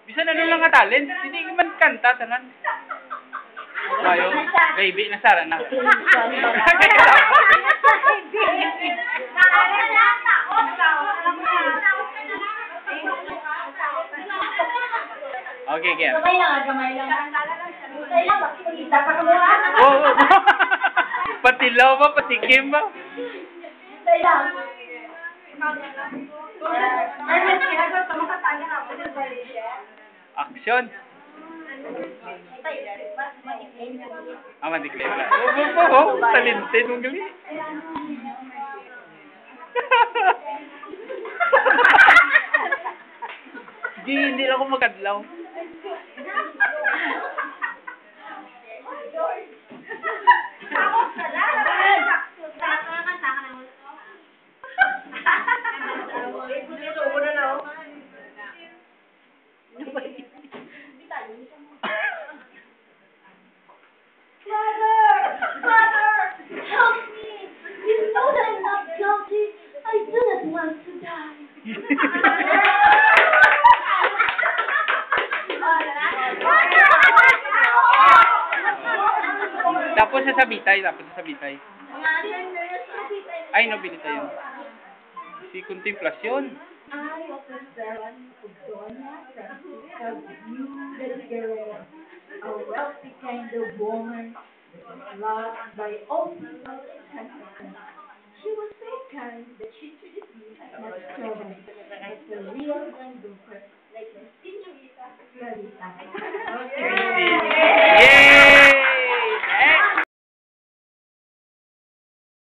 Bisan ano lang ka talent, hindi man kanta tanan. Ayo, baby nasara na. Okay, Ken. Kamay lang. Kamay lang, bakit kita pa kamuha? Oo. Patilaw ba, patikim ba? Kamay lang. Action. Madiklim ka. Oo, talented mong gali. Hindi lang ako makadlaw. Father, help me! You know that I'm not guilty. I do not want to die. Tapos sasabitay. Ay, nobilita yun. Si Contemplasyon. I was the servant of Doña Francisca Viuda Guerrero, a wealthy kind of woman that was loved by all people in San Francisco. She was so kind that she treated me as my servant, as a real granddaughter, like the señorita Clarita. Yay!